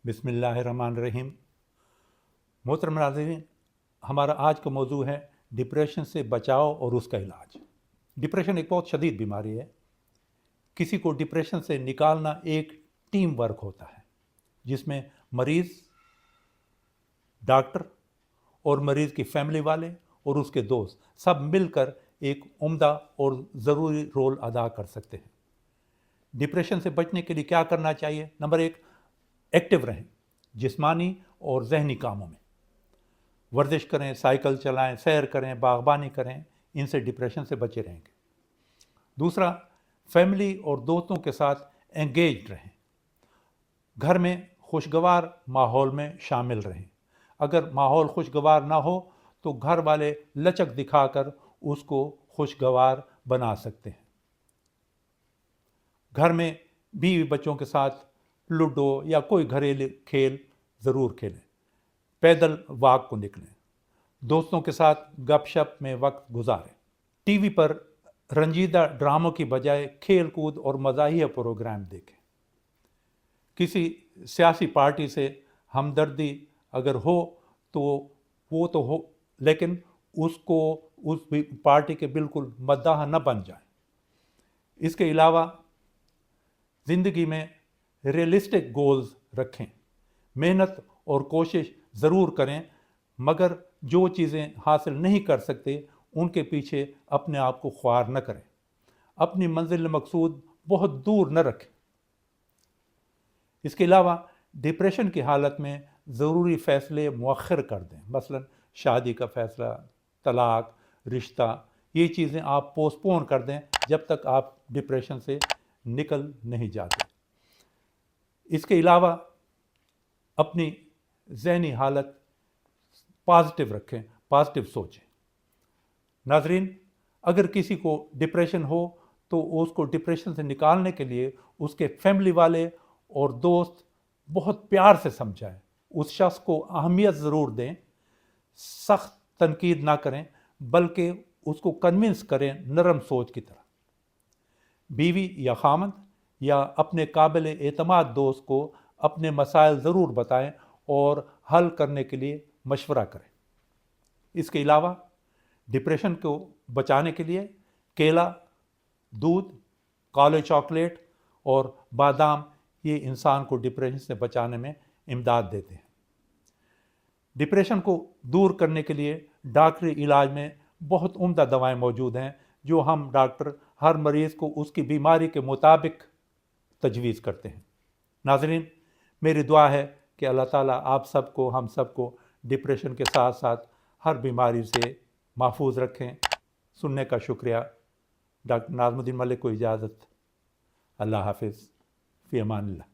बिस्मिल्लाहिर्रहमानिर्रहीम। मोहतरम नाज़रीन, हमारा आज का मौजू है डिप्रेशन से बचाव और उसका इलाज। डिप्रेशन एक बहुत शदीद बीमारी है। किसी को डिप्रेशन से निकालना एक टीम वर्क होता है, जिसमें मरीज़, डॉक्टर और मरीज़ की फैमिली वाले और उसके दोस्त सब मिलकर एक उम्दा और ज़रूरी रोल अदा कर सकते हैं। डिप्रेशन से बचने के लिए क्या करना चाहिए? नंबर एक, एक्टिव रहें, जिस्मानी और जहनी कामों में वर्जिश करें, साइकिल चलाएं, सैर करें, बागबानी करें। इनसे डिप्रेशन से बचे रहेंगे। दूसरा, फैमिली और दोस्तों के साथ एंगेज रहें। घर में खुशगवार माहौल में शामिल रहें। अगर माहौल खुशगवार ना हो तो घर वाले लचक दिखाकर उसको खुशगवार बना सकते हैं। घर में बीवी बच्चों के साथ लूडो या कोई घरेलू खेल ज़रूर खेलें। पैदल वॉक को निकलें। दोस्तों के साथ गपशप में वक्त गुजारें। टीवी पर रंजीदा ड्रामों की बजाय खेल कूद और मज़ाहिया प्रोग्राम देखें। किसी सियासी पार्टी से हमदर्दी अगर हो तो वो तो हो, लेकिन उसको उस पार्टी के बिल्कुल मद्दाह न बन जाए। इसके अलावा ज़िंदगी में रियलिस्टिक गोल्स रखें। मेहनत और कोशिश ज़रूर करें, मगर जो चीज़ें हासिल नहीं कर सकते उनके पीछे अपने आप को ख्वार न करें। अपनी मंजिल मकसूद बहुत दूर न रखें। इसके अलावा डिप्रेशन की हालत में ज़रूरी फ़ैसले मुअख्खर कर दें। मसलन शादी का फ़ैसला, तलाक, रिश्ता, ये चीज़ें आप पोस्टपोन कर दें जब तक आप डिप्रेशन से निकल नहीं जाते। इसके अलावा अपनी ज़हनी हालत पॉजिटिव रखें, पॉजिटिव सोचें। नाज़रीन, अगर किसी को डिप्रेशन हो तो उसको डिप्रेशन से निकालने के लिए उसके फैमिली वाले और दोस्त बहुत प्यार से समझाएं। उस शख्स को अहमियत ज़रूर दें, सख्त तनकीद ना करें, बल्कि उसको कन्विंस करें नरम सोच की तरह। बीवी या खामद या अपने काबिल एतमाद दोस्त को अपने मसाइल ज़रूर बताएं और हल करने के लिए मशवरा करें। इसके अलावा डिप्रेशन को बचाने के लिए केला, दूध, काले चॉकलेट और बादाम ये इंसान को डिप्रेशन से बचाने में इमदाद देते हैं। डिप्रेशन को दूर करने के लिए डॉक्टरी इलाज में बहुत उम्दा दवाएं मौजूद हैं, जो हम डॉक्टर हर मरीज़ को उसकी बीमारी के मुताबिक तजवीज़ करते हैं। नाज़रीन, मेरी दुआ है कि अल्लाह ताला आप सबको, हम सबको डिप्रेशन के साथ साथ हर बीमारी से महफूज रखें। सुनने का शुक्रिया। डॉक्टर नाज़मुद्दीन मलिक को इजाज़त। अल्लाह हाफिज़। फ़ी अमानिल्लाह।